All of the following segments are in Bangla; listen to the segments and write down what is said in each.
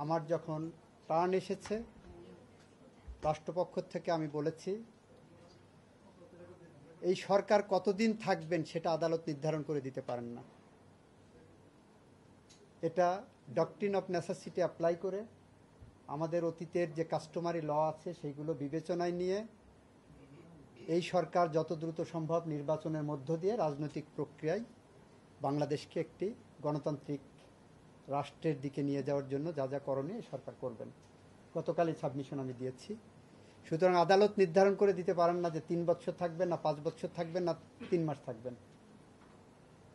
আমার যখন টার্ন এসেছে রাষ্ট্রপক্ষ থেকে আমি বলেছি এই সরকার কতদিন থাকবেন সেটা আদালত নির্ধারণ করে দিতে পারেন না। এটা ডক্ট্রিন অফ নেসেসিটি অ্যাপ্লাই করে আমাদের অতীতের যে কাস্টমারি ল আছে সেইগুলো বিবেচনায় নিয়ে এই সরকার যত দ্রুত সম্ভব নির্বাচনের মধ্য দিয়ে রাজনৈতিক প্রক্রিয়ায় বাংলাদেশকে একটি গণতান্ত্রিক রাষ্ট্রের দিকে নিয়ে যাওয়ার জন্য যা যা করণীয় সরকার করবেন। গতকালই সাবমিশন আমি দিয়েছি। সুতরাং আদালত নির্ধারণ করে দিতে পারেন না যে 3 বছর থাকবেন না 5 বছর থাকবেন না 3 মাস থাকবেন।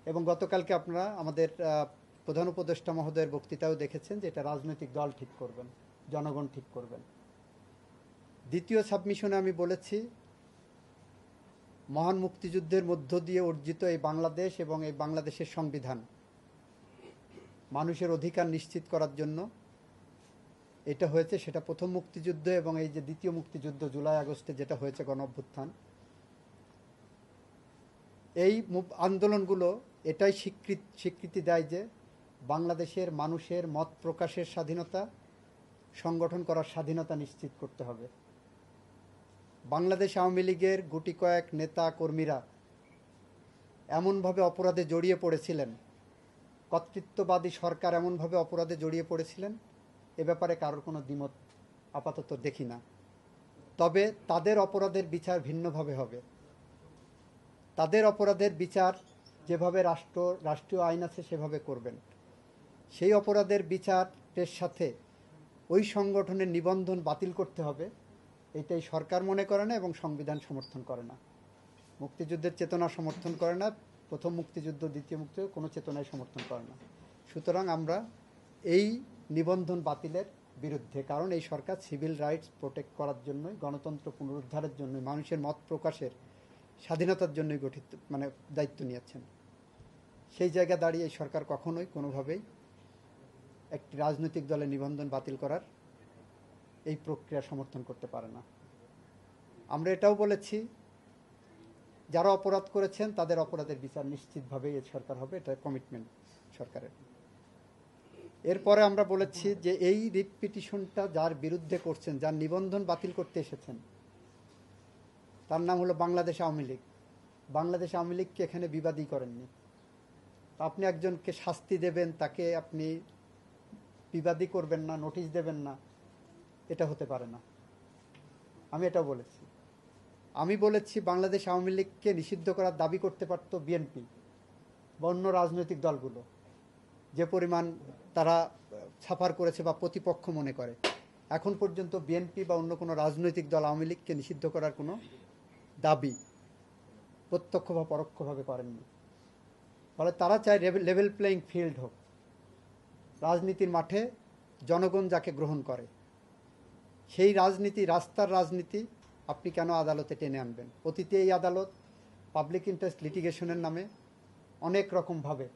এবং গতকালকে আপনারা আমাদের প্রধান উপদেষ্টা মহোদয়ের বক্তৃতাও দেখেছেন যে এটা রাজনৈতিক দল ঠিক করবেন, জনগণ ঠিক করবেন। দ্বিতীয় সাবমিশনে আমি বলেছি মহান মুক্তিযুদ্ধের মধ্য দিয়ে অর্জিত এই বাংলাদেশ এবং এই বাংলাদেশের সংবিধান মানুষের অধিকার নিশ্চিত করার জন্য এটা হয়েছে, সেটা প্রথম মুক্তিযুদ্ধ এবং এই যে দ্বিতীয় মুক্তিযুদ্ধ জুলাই আগস্টে যেটা হয়েছে গণ অভ্যুত্থান, এই আন্দোলনগুলো এটাই স্বীকৃতি দেয় যে বাংলাদেশের মানুষের মত প্রকাশের স্বাধীনতা, সংগঠন করার স্বাধীনতা নিশ্চিত করতে হবে। বাংলাদেশ আওয়ামী লীগের গুটি কয়েক নেতা কর্মীরা এমনভাবে অপরাধে জড়িয়ে পড়েছিলেন, কর্তৃত্ববাদী সরকার এমনভাবে অপরাধে জড়িয়ে পড়েছিলেন, এ ব্যাপারে কারোর কোনো দ্বিমত আপাতত দেখি না। তবে তাদের অপরাধের বিচার ভিন্নভাবে হবে। তাদের অপরাধের বিচার যেভাবে রাষ্ট্রীয় আইন আছে সেভাবে করবেন। সেই অপরাধের বিচারের সাথে ওই সংগঠনের নিবন্ধন বাতিল করতে হবে, এটাই সরকার মনে করে না এবং সংবিধান সমর্থন করে না। মুক্তিযুদ্ধের চেতনা সমর্থন করে না, প্রথম মুক্তিযুদ্ধ দ্বিতীয় মুক্তিযুদ্ধ কোনো চেতনায় সমর্থন করে না। সুতরাং আমরা এই নিবন্ধন বাতিলের বিরুদ্ধে, কারণ এই সরকার সিভিল রাইটস প্রোটেক্ট করার জন্যই, গণতন্ত্র পুনরুদ্ধারের জন্যই, মানুষের মত প্রকাশের স্বাধীনতার জন্যই গঠিত দায়িত্ব নিয়েছেন। সেই জায়গা দাঁড়িয়ে এই সরকার কখনোই কোনোভাবেই একটি রাজনৈতিক দলের নিবন্ধন বাতিল করার এই প্রক্রিয়া সমর্থন করতে পারে না। আমরা এটাও বলেছি যারা অপরাধ করেছেন তাদের অপরাধের বিচার নিশ্চিতভাবে এই সরকার হবে, এটা কমিটমেন্ট সরকারের। এরপরে আমরা বলেছি যে এই রিট পিটিশনটা যার বিরুদ্ধে করছেন, যার নিবন্ধন বাতিল করতে এসেছেন, তার নাম হলো বাংলাদেশ আওয়ামী লীগ। বাংলাদেশ আওয়ামী লীগকে এখানে বিবাদী করেননি। আপনি একজনকে শাস্তি দেবেন, তাকে আপনি বিবাদী করবেন না, নোটিশ দেবেন না, এটা হতে পারে না। আমি এটাও বলেছি। আমি বলেছি বাংলাদেশ আওয়ামী লীগকে নিষিদ্ধ করার দাবি করতে পারত বিএনপি বা অন্য রাজনৈতিক দলগুলো, যে পরিমাণ তারা সাফার করেছে বা প্রতিপক্ষ মনে করে। এখন পর্যন্ত বিএনপি বা অন্য কোনো রাজনৈতিক দল আওয়ামী লীগকে নিষিদ্ধ করার কোনো দাবি প্রত্যক্ষ বা পরোক্ষভাবে করেননি। ফলে তারা চায় লেভেল প্লেয়িং ফিল্ড হোক, রাজনীতির মাঠে জনগণ যাকে গ্রহণ করে সেই রাজনীতি, রাস্তার রাজনীতি আপনি কেন আদালতে টেনে আনবেন? অতীতে এই আদালত পাবলিক ইন্টারেস্ট লিটিগেশনের নামে অনেক রকমভাবে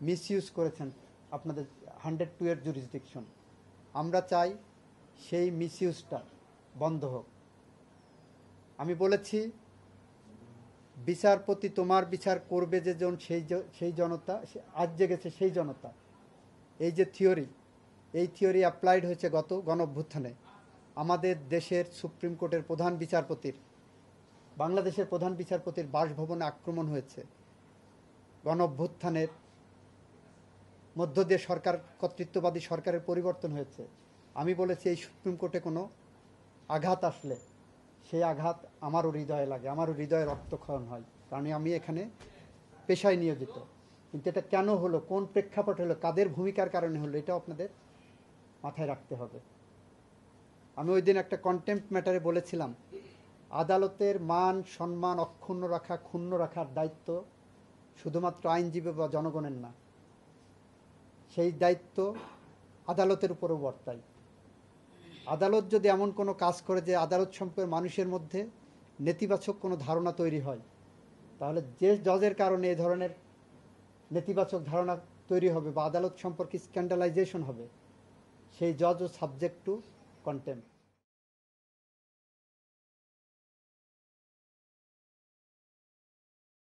মিসইউজ করেছেন আপনাদের 102 এর জুরিসডিকশন। আমরা চাই সেই মিসইউজটা বন্ধ হোক। আমি বলেছি বিচারপতি তোমার বিচার করবে যে জন, সেই জনতা আজ জেগেছে, সেই জনতা। এই যে থিওরি, এই থিওরি অ্যাপ্লাইড হয়েছে গত গণ অভ্যুত্থানে। আমাদের দেশের সুপ্রিম কোর্টের প্রধান বিচারপতির, বাংলাদেশের প্রধান বিচারপতির বাসভবনে আক্রমণ হয়েছে। গণ অভ্যুত্থানের মধ্য দিয়ে সরকার, কর্তৃত্ববাদী সরকারের পরিবর্তন হয়েছে। আমি বলেছি এই সুপ্রিম কোর্টে কোনো আঘাত আসলে সেই আঘাত আমারও হৃদয়ে লাগে, আমারও হৃদয়ে রক্তক্ষরণ হয়, কারণ আমি এখানে পেশায় নিয়োজিত। কিন্তু এটা কেন হলো, কোন প্রেক্ষাপট হলো, কাদের ভূমিকার কারণে হলো, এটাও আপনাদের মাথায় রাখতে হবে। আমি ওই দিন একটা কন্টেম্পট ম্যাটারে বলেছিলাম আদালতের মান সম্মান অক্ষুণ্ণ রাখা, ক্ষুণ্ণ রাখার দায়িত্ব শুধুমাত্র আইনজীবী বা জনগণের না, সেই দায়িত্ব আদালতের উপরও বর্তায়। আদালত যদি এমন কোনো কাজ করে যে আদালত সম্পর্কে মানুষের মধ্যে নেতিবাচক কোনো ধারণা তৈরি হয়, তাহলে যে জজের কারণে এই ধরনের নেতিবাচক ধারণা তৈরি হবে বা আদালত সম্পর্কে স্ক্যান্ডালাইজেশন হবে, সেই জজ ও সাবজেক্ট টু কন্টেম্পট।